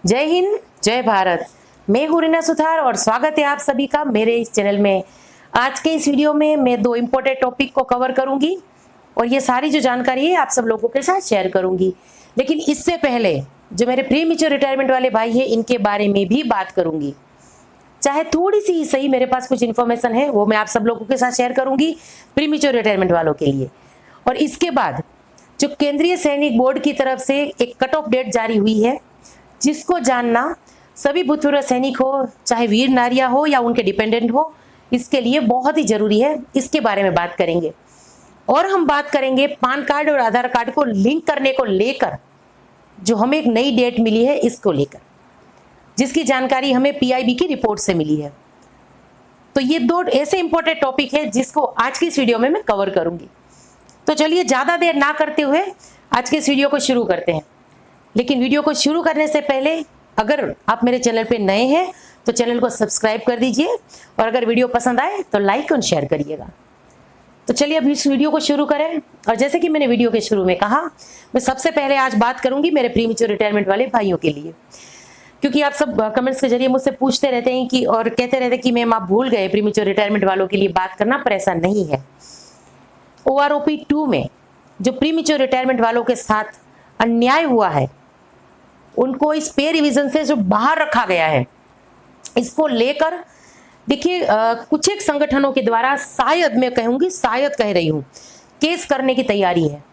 जय हिंद, जय भारत। मैं हूं रीना सुथार और स्वागत है आप सभी का मेरे इस चैनल में। आज के इस वीडियो में मैं दो इम्पोर्टेंट टॉपिक को कवर करूंगी और ये सारी जो जानकारी है आप सब लोगों के साथ शेयर करूंगी। लेकिन इससे पहले जो मेरे प्री मैच्योर रिटायरमेंट वाले भाई है इनके बारे में भी बात करूंगी। चाहे थोड़ी सी ही सही, मेरे पास कुछ इन्फॉर्मेशन है वो मैं आप सब लोगों के साथ शेयर करूंगी प्री मैच्योर रिटायरमेंट वालों के लिए। और इसके बाद जो केंद्रीय सैनिक बोर्ड की तरफ से एक कट ऑफ डेट जारी हुई है, जिसको जानना सभी भूतपूर्व सैनिक हो, चाहे वीर नारियां हो या उनके डिपेंडेंट हो, इसके लिए बहुत ही जरूरी है। इसके बारे में बात करेंगे और हम बात करेंगे पान कार्ड और आधार कार्ड को लिंक करने को लेकर जो हमें एक नई डेट मिली है, इसको लेकर जिसकी जानकारी हमें पीआईबी की रिपोर्ट से मिली है। तो ये दो ऐसे इंपॉर्टेंट टॉपिक है जिसको आज की इस वीडियो में मैं कवर करूंगी। तो चलिए ज्यादा देर ना करते हुए आज के इस वीडियो को शुरू करते हैं। लेकिन वीडियो को शुरू करने से पहले अगर आप मेरे चैनल पे नए हैं तो चैनल को सब्सक्राइब कर दीजिए और अगर वीडियो पसंद आए तो लाइक और शेयर करिएगा। तो चलिए अब इस वीडियो को शुरू करें। और जैसे कि मैंने वीडियो के शुरू में कहा, मैं सबसे पहले आज बात करूंगी मेरे प्री मैच्योर रिटायरमेंट वाले भाइयों के लिए, क्योंकि आप सब कमेंट्स के जरिए मुझसे पूछते रहते हैं कि और कहते रहते हैं कि मैम आप भूल गए प्री मैच्योर रिटायरमेंट वालों के लिए बात करना, पर ऐसा नहीं है। OROP 2 में जो प्री मैच्योर रिटायरमेंट वालों के साथ अन्याय हुआ है, उनको इस पे रिवीजन से जो बाहर रखा गया है, इसको लेकर देखिए कुछ एक संगठनों के द्वारा शायद, मैं कहूंगी शायद कह रही हूं, केस करने की तैयारी है।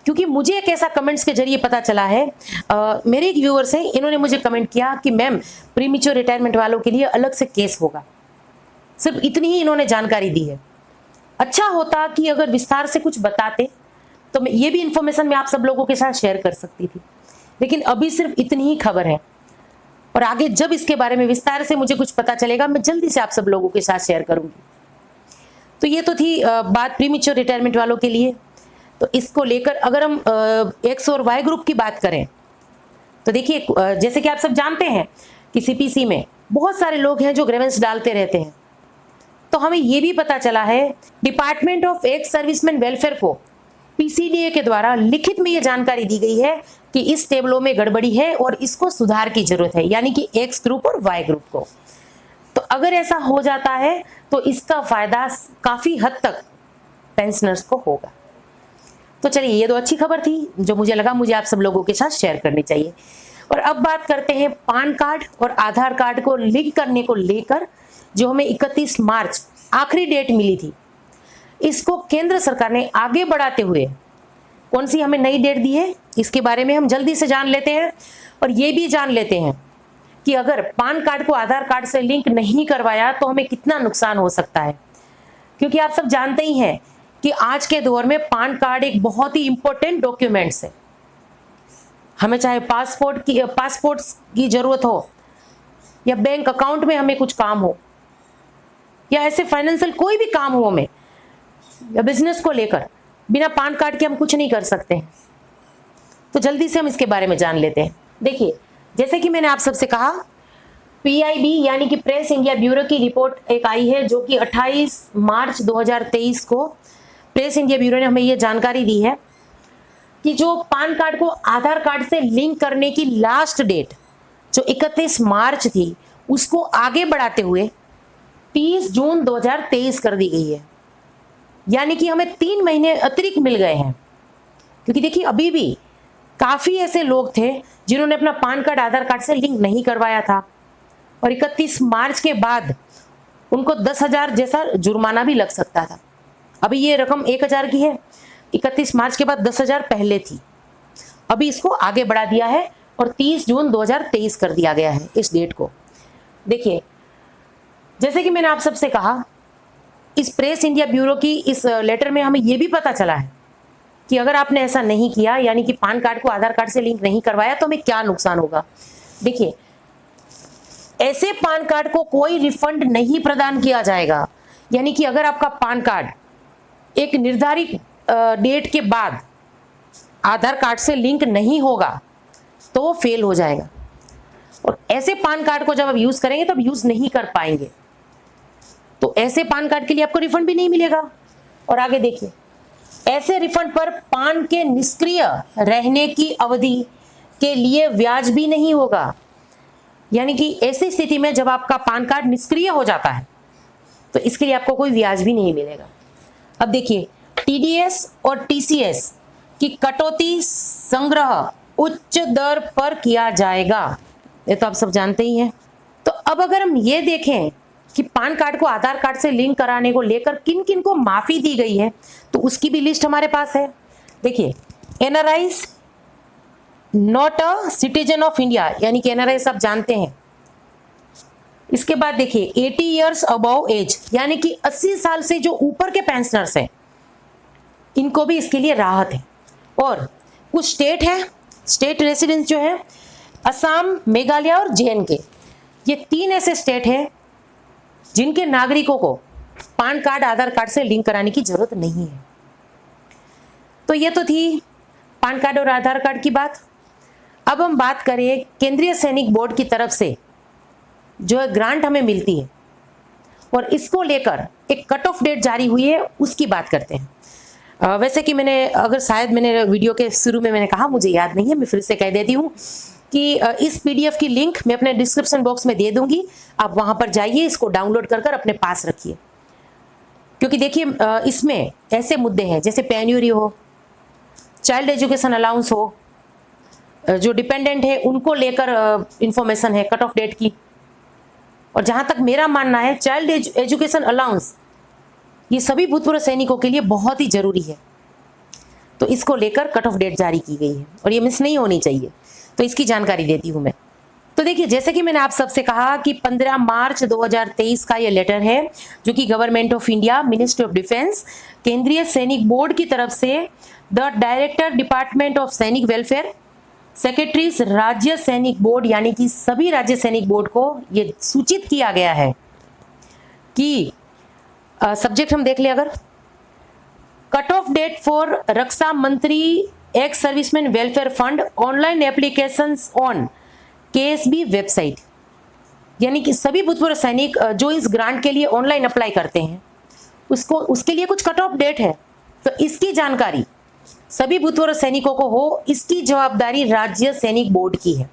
क्योंकि मुझे एक ऐसा कमेंट्स के जरिए पता चला है, मेरे एक व्यूअर्स हैं, इन्होंने मुझे कमेंट किया कि मैम प्री मैच्योर रिटायरमेंट वालों के लिए अलग से केस होगा। सिर्फ इतनी ही इन्होंने जानकारी दी है। अच्छा होता कि अगर विस्तार से कुछ बताते तो मैं ये भी इंफॉर्मेशन मैं आप सब लोगों के साथ शेयर कर सकती थी, लेकिन अभी सिर्फ इतनी ही खबर है। और आगे जब इसके बारे में विस्तार से मुझे कुछ पता चलेगा, मैं जल्दी से आप सब लोगों के साथ शेयर करूंगी। तो ये तो थी बात प्री मैच्योर रिटायरमेंट वालों के लिए। तो इसको लेकर अगर हम एक्स और वाई ग्रुप की बात करें तो देखिए, जैसे कि आप सब जानते हैं कि सीपीसी में बहुत सारे लोग हैं जो ग्रीवेंस डालते रहते हैं। तो हमें यह भी पता चला है department of ex serviceman welfare को पीसीडीए के द्वारा लिखित में यह जानकारी दी गई है कि इस टेबलों में गड़बड़ी है और इसको सुधार की जरूरत है, यानी कि एक्स ग्रुप और वाई ग्रुप को। तो अगर ऐसा हो जाता है तो इसका फायदा काफी हद तक पेंशनर्स को होगा। तो चलिए, ये तो अच्छी खबर थी जो मुझे लगा मुझे आप सब लोगों के साथ शेयर करनी चाहिए। और अब बात करते हैं पान कार्ड और आधार कार्ड को लिंक करने को लेकर जो हमें 31 मार्च आखिरी डेट मिली थी, इसको केंद्र सरकार ने आगे बढ़ाते हुए कौन सी हमें नई डेट दी है, इसके बारे में हम जल्दी से जान लेते हैं। और ये भी जान लेते हैं कि अगर पान कार्ड को आधार कार्ड से लिंक नहीं करवाया तो हमें कितना नुकसान हो सकता है। क्योंकि आप सब जानते ही हैं कि आज के दौर में पान कार्ड एक बहुत ही इंपॉर्टेंट डॉक्यूमेंट्स है। हमें चाहे पासपोर्ट की जरूरत हो, या बैंक अकाउंट में हमें कुछ काम हो, या ऐसे फाइनेंशियल कोई भी काम हो हमें, या बिजनेस को लेकर, बिना पान कार्ड के हम कुछ नहीं कर सकते। तो जल्दी से हम इसके बारे में जान लेते हैं। देखिए, जैसे कि मैंने आप सबसे कहा, पीआईबी यानी कि प्रेस इंडिया ब्यूरो की रिपोर्ट एक आई है जो कि 28 मार्च 2023 को प्रेस इंडिया ब्यूरो ने हमें यह जानकारी दी है कि जो पान कार्ड को आधार कार्ड से लिंक करने की लास्ट डेट जो 31 मार्च थी, उसको आगे बढ़ाते हुए 30 जून 2023 कर दी गई है। यानी कि हमें 3 महीने अतिरिक्त मिल गए हैं। क्योंकि देखिए, अभी भी काफी ऐसे लोग थे जिन्होंने अपना पान कार्ड आधार कार्ड से लिंक नहीं करवाया था और 31 मार्च के बाद उनको 10,000 जैसा जुर्माना भी लग सकता था। अभी ये रकम 1,000 की है, 31 मार्च के बाद 10,000 पहले थी। अभी इसको आगे बढ़ा दिया है और 30 जून 2023 कर दिया गया है इस डेट को। देखिए, जैसे कि मैंने आप सबसे कहा, इस प्रेस इंडिया ब्यूरो की इस लेटर में हमें यह भी पता चला है कि अगर आपने ऐसा नहीं किया, यानी कि पान कार्ड को आधार कार्ड से लिंक नहीं करवाया, तो हमें क्या नुकसान होगा। देखिए, ऐसे पान कार्ड को कोई रिफंड नहीं प्रदान किया जाएगा। यानी कि अगर आपका पान कार्ड एक निर्धारित डेट के बाद आधार कार्ड से लिंक नहीं होगा तो वो फेल हो जाएगा, और ऐसे पान कार्ड को जब आप यूज करेंगे तब यूज नहीं कर पाएंगे। तो ऐसे पान कार्ड के लिए आपको रिफंड भी नहीं मिलेगा। और आगे देखिए, ऐसे रिफंड पर पान के निष्क्रिय रहने की अवधि इसके लिए ब्याज भी नहीं होगा। यानी कि ऐसी स्थिति में जब आपका पान कार्ड निष्क्रिय हो जाता है तो इसके लिए आपको कोई ब्याज भी नहीं मिलेगा। अब देखिए, टीडीएस और टीसीएस की कटौती संग्रह उच्च दर पर किया जाएगा, ये तो आप सब जानते ही हैं। तो अब अगर हम ये देखें कि पान कार्ड को आधार कार्ड से लिंक कराने को लेकर किन किन को माफी दी गई है, तो उसकी भी लिस्ट हमारे पास है। देखिए, NRIs not a citizen of India, यानी कि एनआरआई सब जानते हैं। इसके बाद देखिए 80 इयर्स अबव एज, यानी कि 80 साल से जो ऊपर के पेंशनर्स हैं, इनको भी इसके लिए राहत है। और कुछ स्टेट है, स्टेट रेसिडेंस जो है, असम, मेघालय और जेएनके, ये 3 ऐसे स्टेट हैं जिनके नागरिकों को पान कार्ड आधार कार्ड से लिंक कराने की जरूरत नहीं है। तो ये तो थी पान कार्ड और आधार कार्ड की बात। अब हम बात करें केंद्रीय सैनिक बोर्ड की तरफ से जो ग्रांट हमें मिलती है और इसको लेकर एक कट ऑफ डेट जारी हुई है, उसकी बात करते हैं। वैसे कि शायद मैंने वीडियो के शुरू में मैंने कहा, मुझे याद नहीं है, मैं फिर से कह देती हूँ कि इस पीडीएफ की लिंक मैं अपने डिस्क्रिप्शन बॉक्स में दे दूंगी, आप वहां पर जाइए, इसको डाउनलोड कर अपने पास रखिए। क्योंकि देखिए इसमें ऐसे मुद्दे हैं जैसे पेन्यूरी हो, चाइल्ड एजुकेशन अलाउंस हो, जो डिपेंडेंट है उनको लेकर इंफॉर्मेशन है कट ऑफ डेट की। और जहां तक मेरा मानना है, चाइल्ड एजुकेशन अलाउंस ये सभी भूतपूर्व सैनिकों के लिए बहुत ही जरूरी है, तो इसको लेकर कट ऑफ डेट जारी की गई है और ये मिस नहीं होनी चाहिए, तो इसकी जानकारी देती हूं मैं। तो देखिए, जैसे कि मैंने आप सबसे कहा कि 15 मार्च 2023 का ये लेटर है जो कि government of India, ministry of defence, केंद्रीय सैनिक बोर्ड की तरफ से द डायरेक्टर डिपार्टमेंट ऑफ सैनिक वेलफेयर, सेक्रेटरीज राज्य सैनिक बोर्ड, यानी कि सभी राज्य सैनिक बोर्ड को ये सूचित किया गया है कि सब्जेक्ट हम देख ले, अगर कट ऑफ डेट फॉर रक्षा मंत्री ex serviceman welfare fund online applications on KSB website, यानी कि सभी भूतपूर्व सैनिक जो इस ग्रांट के लिए ऑनलाइन अप्लाई करते हैं उसके लिए कुछ कट ऑफ डेट है, तो इसकी जानकारी सभी भूतपूर्व सैनिकों को हो, इसकी जवाबदारी राज्य सैनिक बोर्ड की है,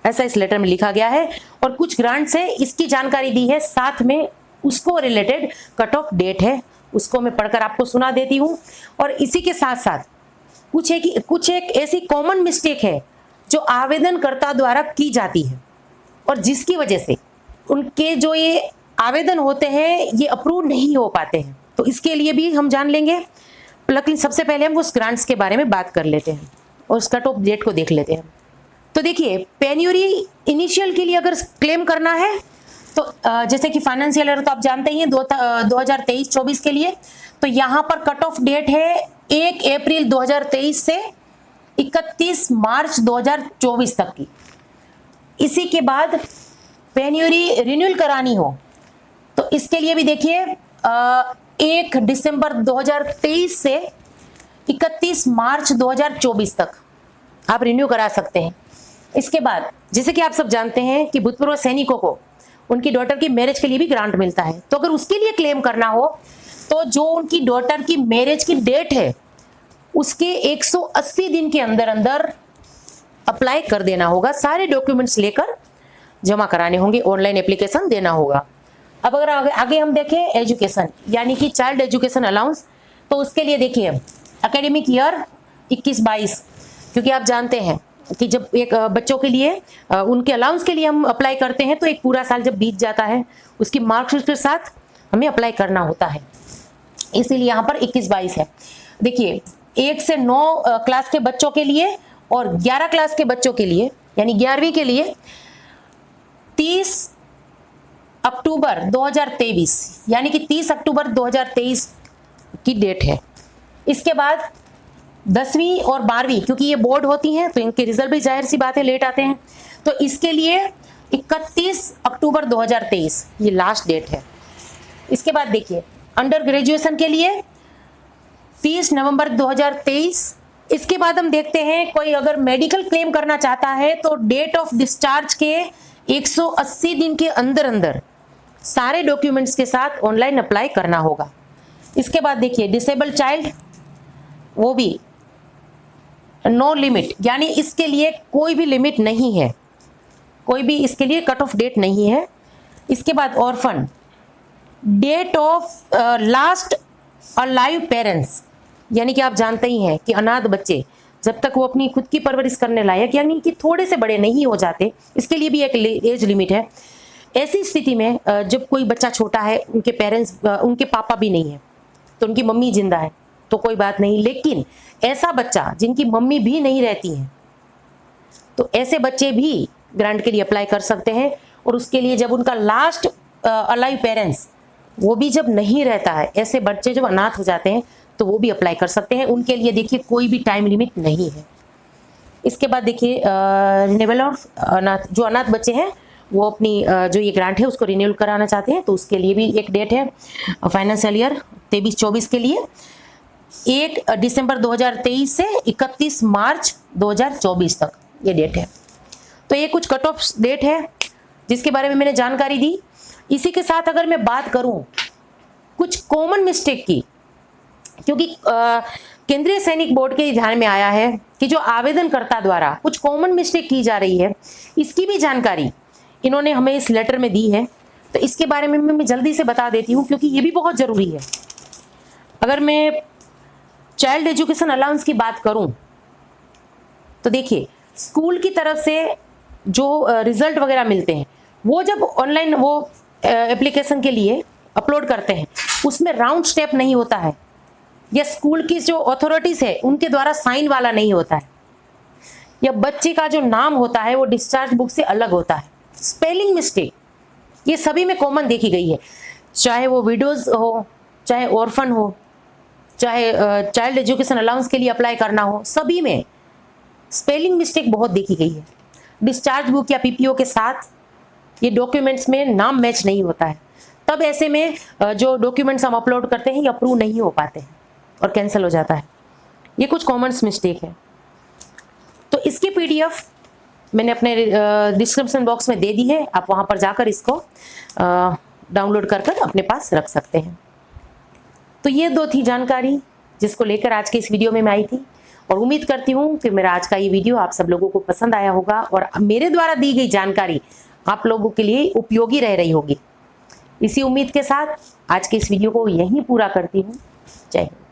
ऐसा इस लेटर में लिखा गया है। और कुछ ग्रांट से इसकी जानकारी दी है, साथ में उसको रिलेटेड कट ऑफ डेट है, उसको मैं पढ़कर आपको सुना देती हूँ। और इसी के साथ साथ कुछ एक ऐसी कॉमन मिस्टेक है जो आवेदनकर्ता द्वारा की जाती है और जिसकी वजह से उनके जो ये आवेदन होते हैं ये अप्रूव नहीं हो पाते हैं, तो इसके लिए भी हम जान लेंगे। लेकिन सबसे पहले हम उस ग्रांट्स के बारे में बात कर लेते हैं और उस कट ऑफ डेट को देख लेते हैं। तो देखिए, पेन्यूरी इनिशियल के लिए अगर क्लेम करना है तो जैसे कि फाइनेंशियल ईयर तो आप जानते ही हैं 2023-24 के लिए, तो यहाँ पर कट ऑफ डेट है 1 अप्रैल 2023 से 31 मार्च 2024 तक की। इसी के बाद पेन्यूरी रिन्यूअल करानी हो तो इसके लिए भी देखिए 1 दिसंबर 2023 से 31 मार्च 2024 तक आप रिन्यू करा सकते हैं। इसके बाद जैसे कि आप सब जानते हैं कि भूतपूर्व सैनिकों को उनकी डॉटर की मैरिज के लिए भी ग्रांट मिलता है, तो अगर उसके लिए क्लेम करना हो तो जो उनकी डॉटर की मैरिज की डेट है उसके 180 दिन के अंदर अंदर अप्लाई कर देना होगा, सारे डॉक्यूमेंट्स लेकर जमा कराने होंगे, ऑनलाइन एप्लीकेशन देना होगा। अब अगर आगे हम देखें एजुकेशन यानी कि चाइल्ड एजुकेशन अलाउंस, तो उसके लिए देखिए एकेडमिक ईयर 21-22, क्योंकि आप जानते हैं कि जब एक बच्चों के लिए उनके अलाउंस के लिए हम अप्लाई करते हैं तो एक पूरा साल जब बीत जाता है उसकी मार्कशीट के साथ हमें अप्लाई करना होता है, इसीलिए यहाँ पर 21-22 है। देखिए 1 से 9 क्लास के बच्चों के लिए और 11 क्लास के बच्चों के लिए यानी 11वीं के लिए 30 अक्टूबर 2023 यानी कि 30 अक्टूबर 2023 की डेट है। इसके बाद 10वीं और 12वीं, क्योंकि ये बोर्ड होती हैं तो इनके रिजल्ट भी जाहिर सी बात है लेट आते हैं, तो इसके लिए 31 अक्टूबर 2023 ये लास्ट डेट है। इसके बाद देखिए अंडर ग्रेजुएशन के लिए 30 नवंबर 2023। इसके बाद हम देखते हैं कोई अगर मेडिकल क्लेम करना चाहता है तो डेट ऑफ डिस्चार्ज के 180 दिन के अंदर अंदर सारे डॉक्यूमेंट्स के साथ ऑनलाइन अप्लाई करना होगा। इसके बाद देखिए डिसेबल चाइल्ड, वो भी नो लिमिट, यानी इसके लिए कोई भी लिमिट नहीं है, कोई भी इसके लिए कट ऑफ डेट नहीं है। इसके बाद orphan, death of last alive parents, यानी कि आप जानते ही हैं कि अनाथ बच्चे जब तक वो अपनी खुद की परवरिश करने लायक यानी कि थोड़े से बड़े नहीं हो जाते, इसके लिए भी एक एज लिमिट है। ऐसी स्थिति में जब कोई बच्चा छोटा है, उनके पेरेंट्स, उनके पापा भी नहीं है, तो उनकी मम्मी जिंदा है तो कोई बात नहीं, लेकिन ऐसा बच्चा जिनकी मम्मी भी नहीं रहती है, तो ऐसे बच्चे भी ग्रांट के लिए अप्लाई कर सकते हैं। और उसके लिए जब उनका लास्ट अलाइव पेरेंट्स वो भी जब नहीं रहता है, ऐसे बच्चे जब अनाथ हो जाते हैं तो वो भी अप्लाई कर सकते हैं। उनके लिए देखिए कोई भी टाइम लिमिट नहीं है। इसके बाद देखिए रिन्यूअल ऑफ अनाथ, जो अनाथ बच्चे हैं वो अपनी जो ये ग्रांट है उसको रिन्यूअल कराना चाहते हैं, तो उसके लिए भी एक डेट है फाइनेंशियल ईयर 23-24 के लिए, 1 दिसंबर 2023 से 31 मार्च 2024 तक ये डेट है। तो ये कुछ कट ऑफ डेट है जिसके बारे में मैंने जानकारी दी। इसी के साथ अगर मैं बात करूं कुछ कॉमन मिस्टेक की, क्योंकि केंद्रीय सैनिक बोर्ड के ध्यान में आया है कि जो आवेदनकर्ता द्वारा कुछ कॉमन मिस्टेक की जा रही है, इसकी भी जानकारी इन्होंने हमें इस लेटर में दी है। तो इसके बारे में मैं जल्दी से बता देती हूँ क्योंकि ये भी बहुत ज़रूरी है। अगर मैं चाइल्ड एजुकेशन अलाउंस की बात करूं तो देखिए स्कूल की तरफ से जो रिजल्ट वगैरह मिलते हैं वो जब ऑनलाइन वो एप्लीकेशन के लिए अपलोड करते हैं, उसमें राउंड स्टेप नहीं होता है, या स्कूल की जो अथॉरिटीज है उनके द्वारा साइन वाला नहीं होता है, या बच्चे का जो नाम होता है वो डिस्चार्ज बुक से अलग होता है। स्पेलिंग मिस्टेक ये सभी में कॉमन देखी गई है, चाहे वो विडोज हो, चाहे ऑर्फन हो, चाहे चाइल्ड एजुकेशन अलाउंस के लिए अप्लाई करना हो, सभी में स्पेलिंग मिस्टेक बहुत देखी गई है। डिस्चार्ज बुक या पीपीओ के साथ ये डॉक्यूमेंट्स में नाम मैच नहीं होता है, तब ऐसे में जो डॉक्यूमेंट्स हम अपलोड करते हैं ये अप्रूव नहीं हो पाते हैं और कैंसिल हो जाता है। ये कुछ कॉमन मिस्टेक है। तो इसकी पीडीएफ मैंने अपने डिस्क्रिप्शन बॉक्स में दे दी है, आप वहां पर जाकर इसको डाउनलोड कर अपने पास रख सकते हैं। तो ये 2 थी जानकारी जिसको लेकर आज के इस वीडियो में मैं आई थी, और उम्मीद करती हूँ कि मेरा आज का ये वीडियो आप सब लोगों को पसंद आया होगा और मेरे द्वारा दी गई जानकारी आप लोगों के लिए उपयोगी रह रही होगी। इसी उम्मीद के साथ आज के इस वीडियो को यहीं पूरा करती हूँ। जय हिंद।